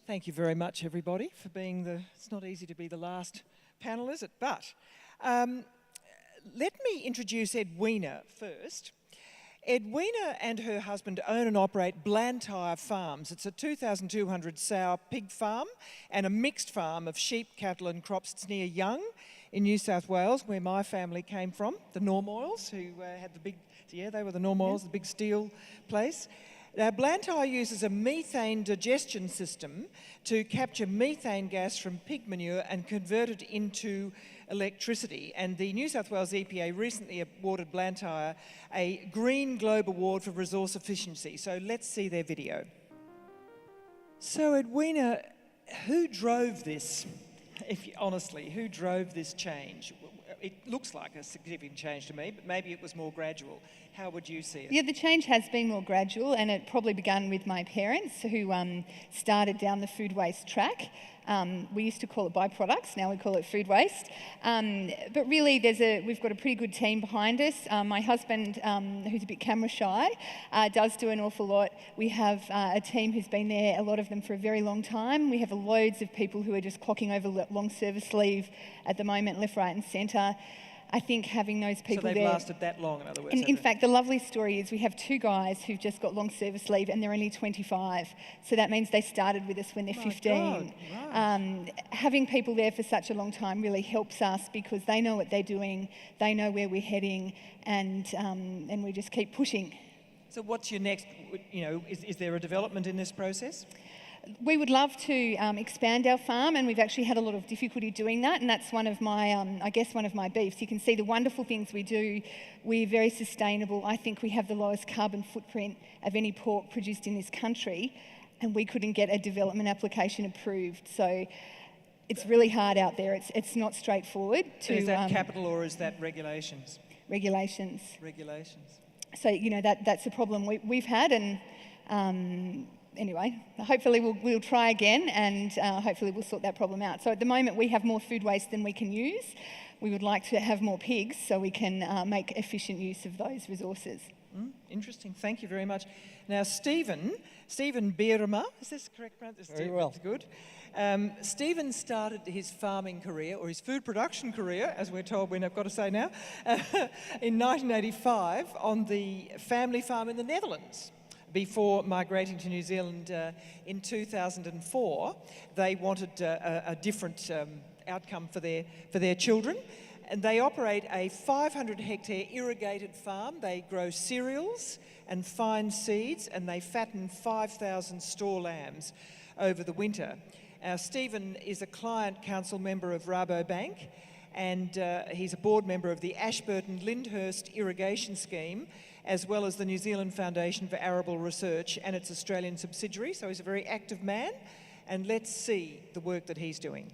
Thank you very much, everybody, for being it's not easy to be the last panel, is it? But let me introduce Edwina first. Edwina and her husband own and operate Blantyre Farms. It's a 2,200 sow pig farm and a mixed farm of sheep, cattle and crops. It's near Young in New South Wales, where my family came from, the Normoils, who had the big, they were the Normoils, the big steel place. Now, Blantyre uses a methane digestion system to capture methane gas from pig manure and convert it into electricity. And the New South Wales EPA recently awarded Blantyre a Green Globe Award for resource efficiency. So let's see their video. So Edwina, who drove this? Honestly, who drove this change? It looks like a significant change to me, but maybe it was more gradual. How would you see it? Yeah, the change has been more gradual, and it probably began with my parents, who started down the food waste track. We used to call it byproducts, now we call it food waste. But really, we've got a pretty good team behind us. My husband, who's a bit camera shy, does do an awful lot. We have a team who's been there, a lot of them for a very long time. We have loads of people who are just clocking over long service leave at the moment, left, right and centre. I think having those people there... So they've lasted that long, in other words? In fact, the lovely story is we have two guys who've just got long service leave and they're only 25. So that means they started with us when they're 15. God, right. Having people there for such a long time really helps us because they know what they're doing, they know where we're heading, and we just keep pushing. So what's your next, is there a development in this process? We would love to expand our farm, and we've actually had a lot of difficulty doing that, and that's one of my, one of my beefs. You can see the wonderful things we do. We're very sustainable. I think we have the lowest carbon footprint of any pork produced in this country, and we couldn't get a development application approved. So it's really hard out there. It's not straightforward. Is that capital or is that regulations? Regulations. Regulations. So, that's a problem we've had, and... Anyway, hopefully we'll try again and hopefully we'll sort that problem out. So at the moment we have more food waste than we can use. We would like to have more pigs so we can make efficient use of those resources. Interesting, thank you very much. Now Stephen Bierema, is this correct? Very well. That's good. Stephen started his farming career, or his food production career, as we're told we've got to say now, in 1985 on the family farm in the Netherlands. Before migrating to New Zealand in 2004, they wanted a different outcome for their children, and they operate a 500-hectare irrigated farm. They grow cereals and fine seeds, and they fatten 5,000 store lambs over the winter. Stephen is a client council member of Rabobank, and he's a board member of the Ashburton-Lyndhurst Irrigation Scheme, as well as the New Zealand Foundation for Arable Research and its Australian subsidiary. So he's a very active man, and let's see the work that he's doing.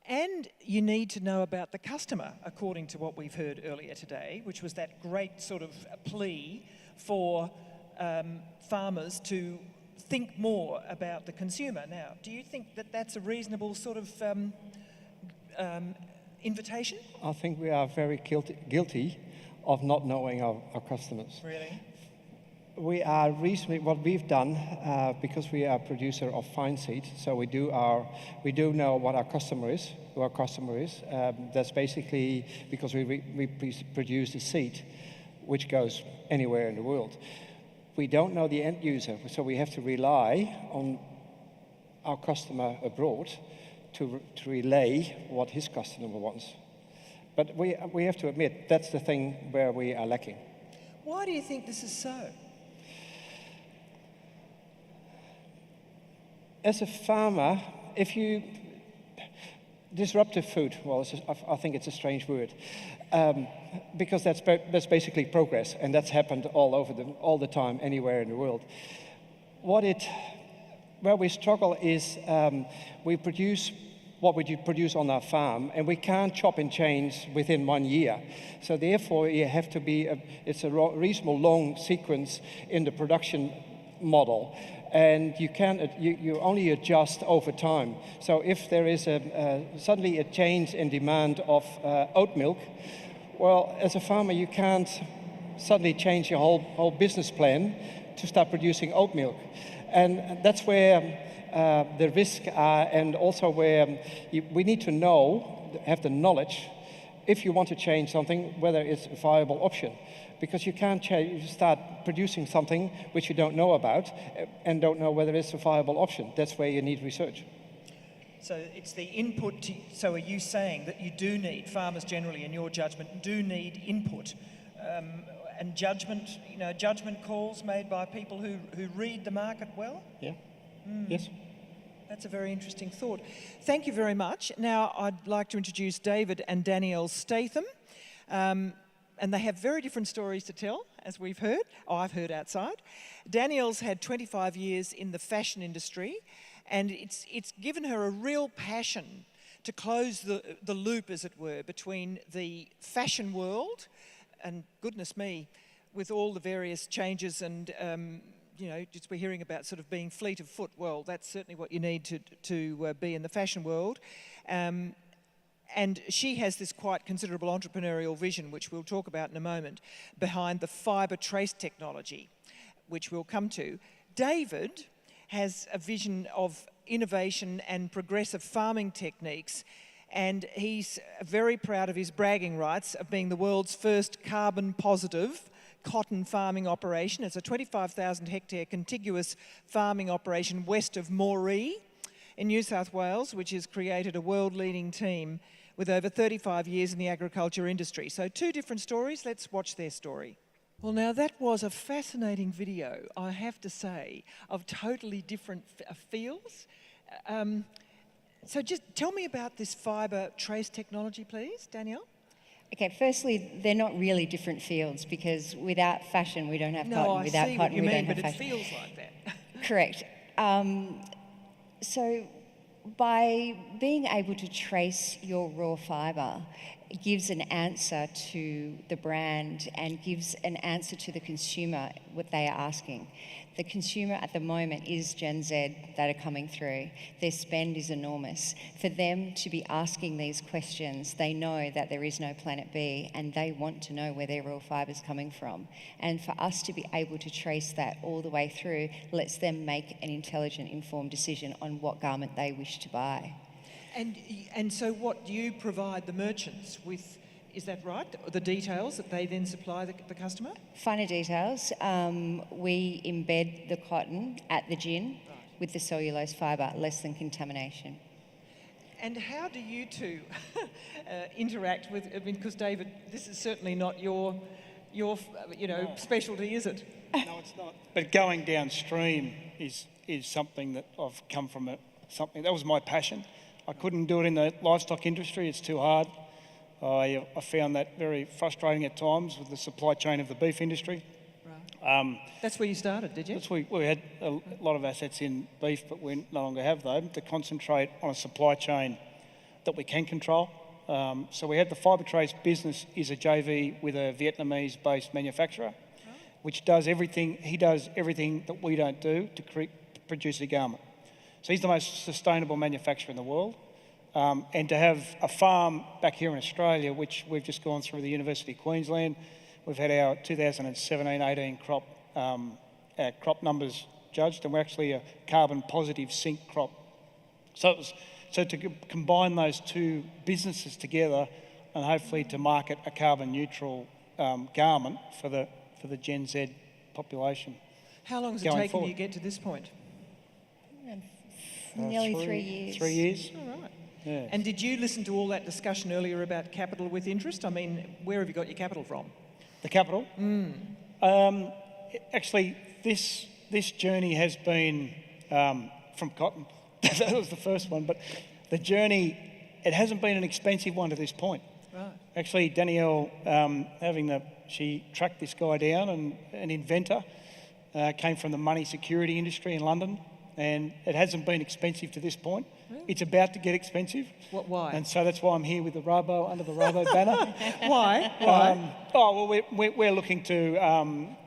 And you need to know about the customer, according to what we've heard earlier today, which was that great sort of plea for farmers to think more about the consumer. Now, do you think that that's a reasonable sort of invitation? I think we are very guilty of not knowing our customers. Really? We are recently, what we've done, because we are a producer of fine seed, so we do know what our customer is, who our customer is. That's basically because we produce the seed, which goes anywhere in the world. We don't know the end user, so we have to rely on our customer abroad to relay what his customer wants. But we have to admit, that's the thing where we are lacking. Why do you think this is so? As a farmer, if you... Disruptive food, well, I think it's a strange word, because that's basically progress, and that's happened all the time, anywhere in the world. Where we struggle is we produce what we produce on our farm, and we can't chop and change within 1 year. So therefore, you have to be, it's a reasonable long sequence in the production model, and you only adjust over time. So if there is suddenly a change in demand of oat milk, well, as a farmer, you can't suddenly change your whole business plan to start producing oat milk. And that's where the risk, and also where we need to have the knowledge, if you want to change something, whether it's a viable option. Because you can't start producing something which you don't know about and don't know whether it's a viable option. That's where you need research. So it's the input to, so are you saying that you do need, farmers generally in your judgment, do need input and judgment, judgment calls made by people who read the market well? Yeah, yes. That's a very interesting thought. Thank you very much. Now I'd like to introduce David and Danielle Statham. And they have very different stories to tell, as we've heard. I've heard outside. Danielle's had 25 years in the fashion industry, and it's given her a real passion to close the loop, as it were, between the fashion world and, goodness me, with all the various changes and, just we're hearing about sort of being fleet of foot. Well, that's certainly what you need to be in the fashion world. And she has this quite considerable entrepreneurial vision, which we'll talk about in a moment, behind the fibre trace technology, which we'll come to. David has a vision of innovation and progressive farming techniques, and he's very proud of his bragging rights of being the world's first carbon positive cotton farming operation. It's a 25,000 hectare contiguous farming operation west of Moree in New South Wales, which has created a world-leading team with over 35 years in the agriculture industry. So 2 different stories. Let's watch their story. Well, now that was a fascinating video, I have to say, of totally different fields. So just tell me about this fibre trace technology, please, Danielle. Okay, firstly, they're not really different fields because without fashion, we don't have cotton. Without see cotton, what you we mean, don't have but fashion. it feels like that. Correct. So by being able to trace your raw fibre, it gives an answer to the brand and gives an answer to the consumer, what they are asking. The consumer at the moment is Gen Z that are coming through. Their spend is enormous. For them to be asking these questions, they know that there is no planet B and they want to know where their raw fibre is coming from. And for us to be able to trace that all the way through lets them make an intelligent, informed decision on what garment they wish to buy. And so what do you provide the merchants with? Is that right? The details that they then supply the customer? Finer details. We embed the cotton at the gin with the cellulose fibre, less than contamination. And how do you two interact with? Because David, this is certainly not your specialty, is it? No, it's not. But going downstream is something that I've come from. Something that was my passion. I couldn't do it in the livestock industry. It's too hard. I found that very frustrating at times with the supply chain of the beef industry. Right. That's where you started, did you? We had a lot of assets in beef, but we no longer have them, to concentrate on a supply chain that we can control. So we had the fibre trace business is a JV with a Vietnamese-based manufacturer, which does everything. He does everything that we don't do to produce a garment. So he's the most sustainable manufacturer in the world. And to have a farm back here in Australia, which we've just gone through the University of Queensland, we've had our 2017-18 crop numbers judged, and we're actually a carbon positive sink crop. So to combine those 2 businesses together and hopefully to market a carbon neutral garment for the Gen Z population. How long has it taken you to get to this point? Nearly 3 years. 3 years. All right. Yeah. And did you listen to all that discussion earlier about capital with interest? I mean, where have you got your capital from? The capital? Actually, this journey has been from cotton. That was the first one. But the journey, it hasn't been an expensive one to this point. Right. Actually, Danielle, she tracked this guy down, and an inventor, came from the money security industry in London. And it hasn't been expensive to this point. Really? It's about to get expensive. Why? And so that's why I'm here with the under the Rabo banner. Why? Why? We're looking to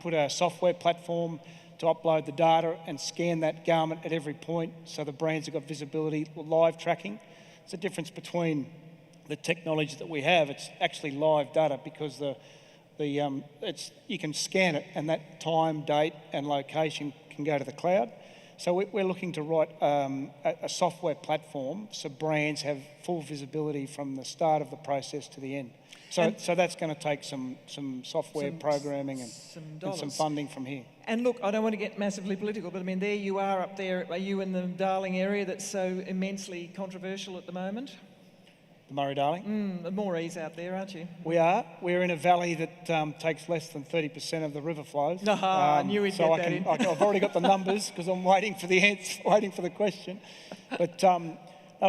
put a software platform to upload the data and scan that garment at every point, so the brands have got visibility, live tracking. It's the difference between the technology that we have. It's actually live data because you can scan it, and that time, date, and location can go to the cloud. So we're looking to write a software platform so brands have full visibility from the start of the process to the end. So that's going to take some software programming and some funding from here. And look, I don't want to get massively political, but I mean, there you are up there. Are you in the Darling area that's so immensely controversial at the moment? The Murray-Darling? The Morrees out there, aren't you? We are. We're in a valley that takes less than 30% of the river flows. I knew we'd so get that in. I've already got the numbers because I'm waiting for the answer, waiting for the question. But I'm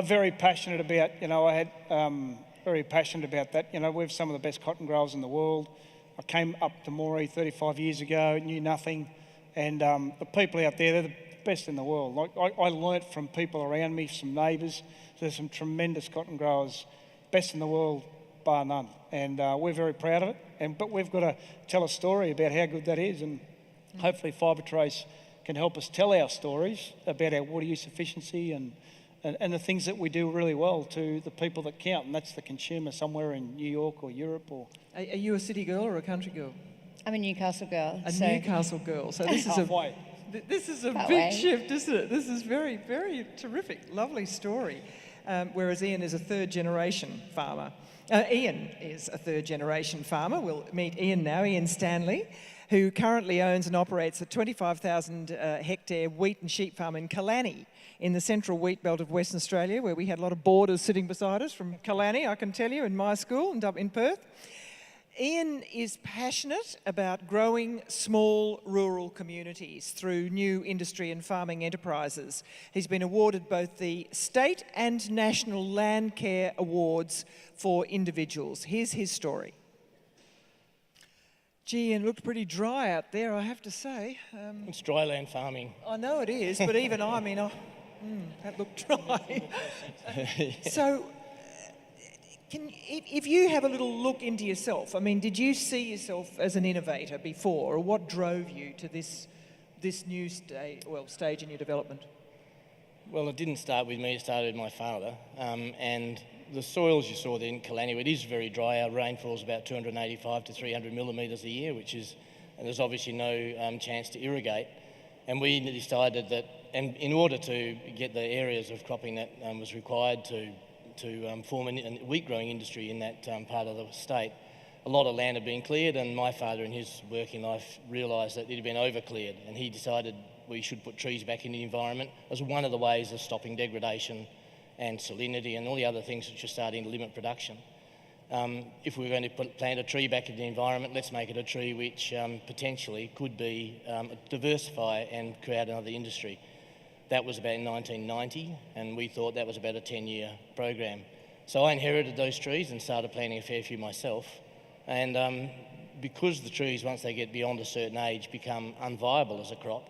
very passionate about, very passionate about that. We have some of the best cotton growers in the world. I came up to Moree 35 years ago, knew nothing, and the people out there, they're the best in the world. I learnt from people around me, some neighbours. There's some tremendous cotton growers, best in the world, bar none. And we're very proud of it. But we've got to tell a story about how good that is, and hopefully Fibre Trace can help us tell our stories about our water use efficiency and the things that we do really well to the people that count, and that's the consumer somewhere in New York or Europe. Or Are you a city girl or a country girl? I'm a Newcastle girl. A Newcastle girl. So this is halfway. This is a That big way. shift, isn't it? This is very, very terrific. Lovely story. Whereas Ian is a third-generation farmer. Ian is a third-generation farmer. We'll meet Ian now, Ian Stanley, who currently owns and operates a 25,000 hectare wheat and sheep farm in Killarney, in the central wheat belt of Western Australia, where we had a lot of boarders sitting beside us from Killarney, I can tell you, in my school in Perth. Ian is passionate about growing small rural communities through new industry and farming enterprises. He's been awarded both the state and national land care awards for individuals. Here's his story. Gee, Ian, looked pretty dry out there, I have to say. It's dryland farming. I know it is, but even that looked dry. So, if you have a little look into yourself, I mean, did you see yourself as an innovator before, or what drove you to this new stage in your development? Well, it didn't start with me, it started with my father. And the soils you saw there in Killarney, it is very dry. Our rainfall is about 285 to 300 millimetres a year, and there's obviously no chance to irrigate. And we decided that, and in order to get the areas of cropping that was required to form a wheat growing industry in that part of the state, a lot of land had been cleared, and my father in his working life realised that it had been over-cleared, and he decided we should put trees back in the environment as one of the ways of stopping degradation and salinity and all the other things which are starting to limit production. If we were going to plant a tree back in the environment, let's make it a tree which potentially could be diversify and create another industry. That was about in 1990, and we thought that was about a 10-year program. So I inherited those trees and started planting a fair few myself. And because the trees, once they get beyond a certain age, become unviable as a crop,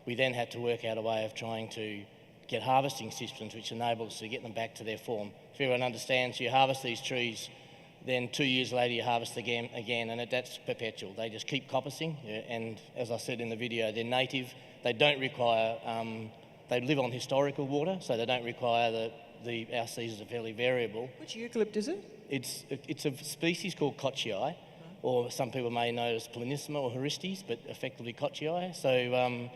we then had to work out a way of trying to get harvesting systems which enable us to get them back to their form. If everyone understands, you harvest these trees, then 2 years later you harvest again, and that's perpetual. They just keep coppicing, and as I said in the video, they're native. They don't require, they live on historical water, so they don't require our seasons are fairly variable. Which eucalypt is it? It's a species called kochii, or some people may know it as Polynisma or Horistes, but effectively kochii. So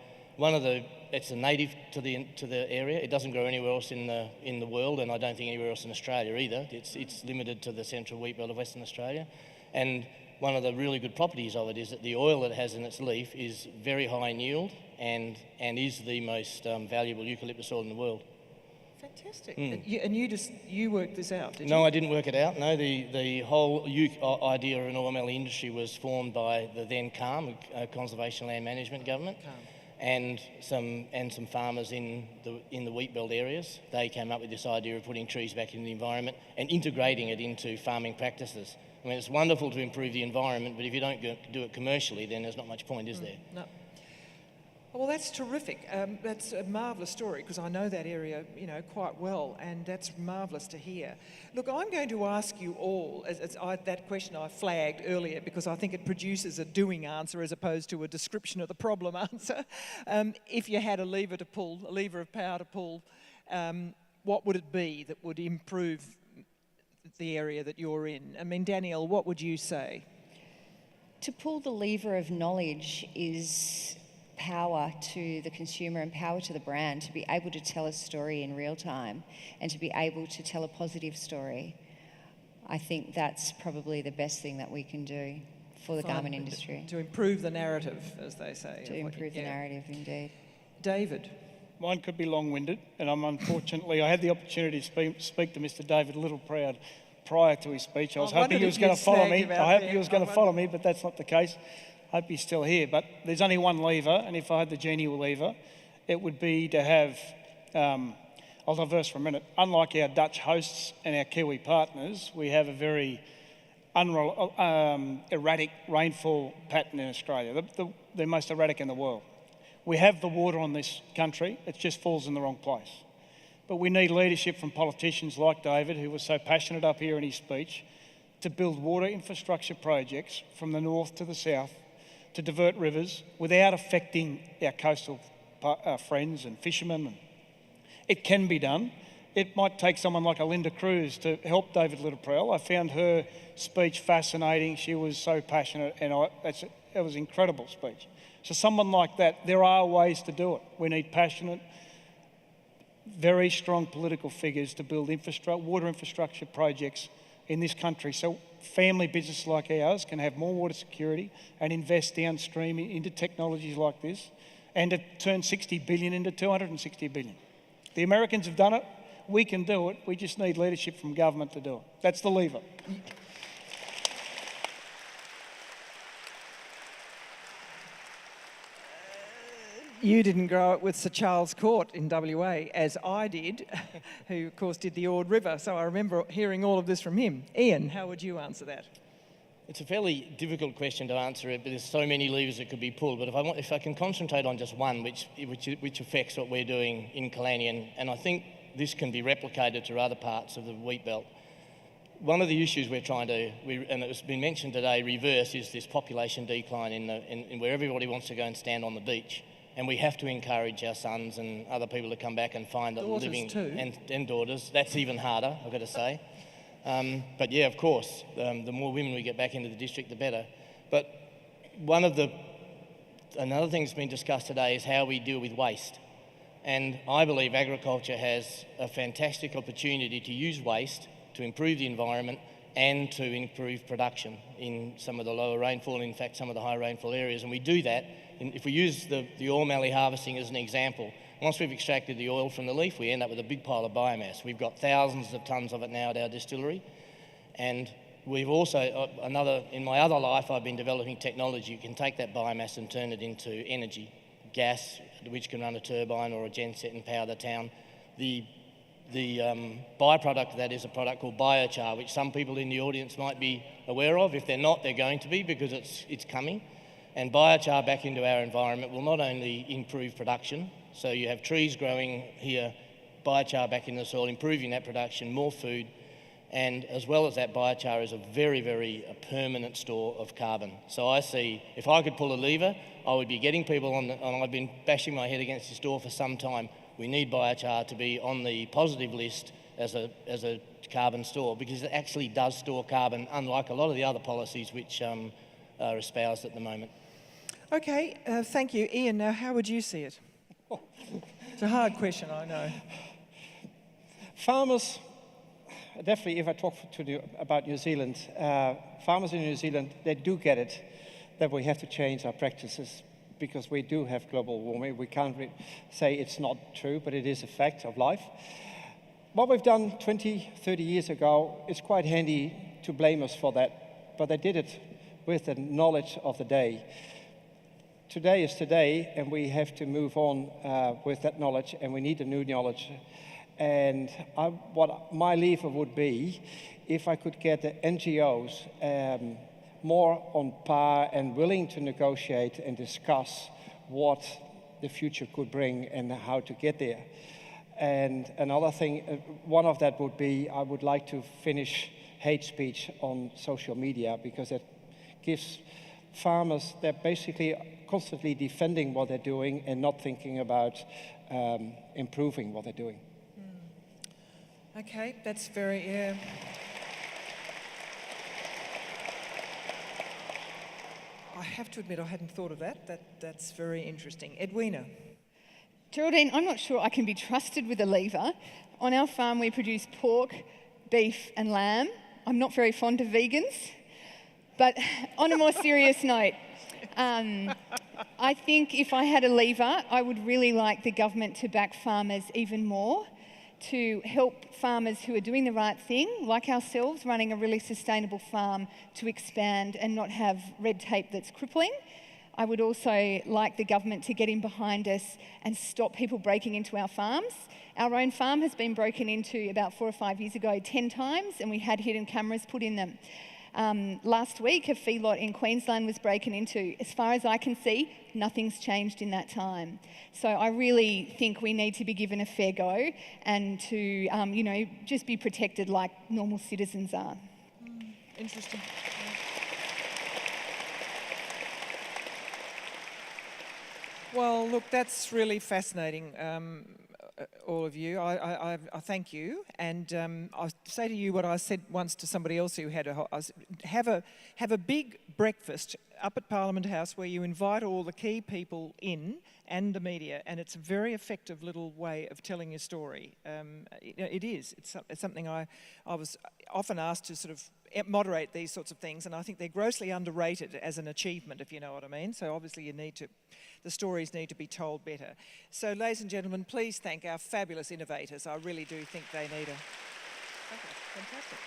it's a native to the area. It doesn't grow anywhere else in the world, and I don't think anywhere else in Australia either. It's limited to the central wheat belt of Western Australia. And one of the really good properties of it is that the oil it has in its leaf is very high in yield and is the most valuable eucalyptus oil in the world. Fantastic. And you worked this out, did you? No, I didn't work it out. No, the whole idea of an oil industry was formed by the then CALM, Conservation Land Management Government, and some farmers in the wheat belt areas. They came up with this idea of putting trees back in the environment and integrating it into farming practices. I mean, it's wonderful to improve the environment, but if you don't do it commercially, then there's not much point, is there? No. Well, that's terrific. That's a marvellous story, because I know that area, quite well, and that's marvellous to hear. Look, I'm going to ask you all, that question I flagged earlier, because I think it produces a doing answer as opposed to a description of the problem answer. If you had a lever of power to pull, what would it be that would improve the area that you're in? I mean, Danielle, what would you say? To pull the lever of knowledge is power to the consumer and power to the brand to be able to tell a story in real time and to be able to tell a positive story. I think that's probably the best thing that we can do for the garment industry. To improve the narrative, as they say. To improve the narrative, indeed. David. Mine could be long-winded, and I had the opportunity to speak to Mr. David Littleproud prior to his speech. I was hoping he was going to follow me. I hope he was going to follow me, but that's not the case. I hope he's still here. But there's only one lever, and if I had the genial lever, it would be to have, I'll diverse for a minute, unlike our Dutch hosts and our Kiwi partners, we have a very erratic rainfall pattern in Australia, the most erratic in the world. We have the water on this country, it just falls in the wrong place. But we need leadership from politicians like David, who was so passionate up here in his speech, to build water infrastructure projects from the north to the south to divert rivers without affecting our coastal friends and fishermen. It can be done. It might take someone like a Linda Cruz to help David Littleproud. I found her speech fascinating. She was so passionate, and it was an incredible speech. So someone like that, there are ways to do it. We need passionate, very strong political figures to build water infrastructure projects in this country so family businesses like ours can have more water security and invest downstream into technologies like this and to turn 60 billion into 260 billion. The Americans have done it. We can do it. We just need leadership from government to do it. That's the lever. You didn't grow up with Sir Charles Court in WA, as I did, who, of course, did the Ord River. So I remember hearing all of this from him. Ian, how would you answer that? It's a fairly difficult question to answer it, but there's so many levers that could be pulled. But if I can concentrate on just one, which affects what we're doing in Kalani, and I think this can be replicated to other parts of the wheat belt. One of the issues we're trying to, and it's been mentioned today, reverse, is this population decline in where everybody wants to go and stand on the beach. And we have to encourage our sons and other people to come back and find a living, too. and daughters. That's even harder, I've got to say. But yeah, of course, the more women we get back into the district, the better. But another thing that's been discussed today is how we deal with waste. And I believe agriculture has a fantastic opportunity to use waste to improve the environment and to improve production in some of the lower rainfall, and in fact some of the high rainfall areas. And we do that, if we use the oil mallee harvesting as an example, once we've extracted the oil from the leaf, we end up with a big pile of biomass. We've got thousands of tonnes of it now at our distillery. And we've also, in my other life, I've been developing technology. You can take that biomass and turn it into energy, gas, which can run a turbine or a genset and power the town. The byproduct of that is a product called biochar, which some people in the audience might be aware of. If they're not, they're going to be, because it's coming. And biochar back into our environment will not only improve production, so you have trees growing here, biochar back in the soil, improving that production, more food, and as well as that, biochar is a very, very permanent store of carbon. So I see, if I could pull a lever, I would be getting people and I've been bashing my head against this door for some time. We need biochar to be on the positive list as a carbon store, because it actually does store carbon, unlike a lot of the other policies which are espoused at the moment. Okay, thank you. Ian, now how would you see it? It's a hard question, I know. Farmers, definitely if I talk about New Zealand, farmers in New Zealand, they do get it that we have to change our practices because we do have global warming. We can't say it's not true, but it is a fact of life. What we've done 20, 30 years ago, it's quite handy to blame us for that, but they did it with the knowledge of the day. Today is today, and we have to move on with that knowledge, and we need a new knowledge. And what my lever would be, if I could get the NGOs more on par and willing to negotiate and discuss what the future could bring and how to get there. And another thing, one of that would be, I would like to finish hate speech on social media, because it gives farmers, they're basically constantly defending what they're doing and not thinking about improving what they're doing. Okay, that's very... I have to admit I hadn't thought of that. That's very interesting. Edwina. Geraldine, I'm not sure I can be trusted with a lever. On our farm, we produce pork, beef, and lamb. I'm not very fond of vegans. But on a more serious note, I think if I had a lever, I would really like the government to back farmers even more, to help farmers who are doing the right thing, like ourselves, running a really sustainable farm, to expand and not have red tape that's crippling. I would also like the government to get in behind us and stop people breaking into our farms. Our own farm has been broken into about 4 or 5 years ago 10 times, and we had hidden cameras put in them. Last week, a feedlot in Queensland was broken into. As far as I can see, nothing's changed in that time. So I really think we need to be given a fair go and to, just be protected like normal citizens are. Interesting. Well, look, that's really fascinating, all of you. I thank you, and I say to you what I said once to somebody else who had have a big breakfast up at Parliament House where you invite all the key people in and the media, and it's a very effective little way of telling your story. It is. It's something I was often asked to sort of moderate these sorts of things, and I think they're grossly underrated as an achievement, if you know what I mean. So obviously the stories need to be told better. So ladies and gentlemen, please thank our fabulous innovators. I really do think they need a... Okay, fantastic.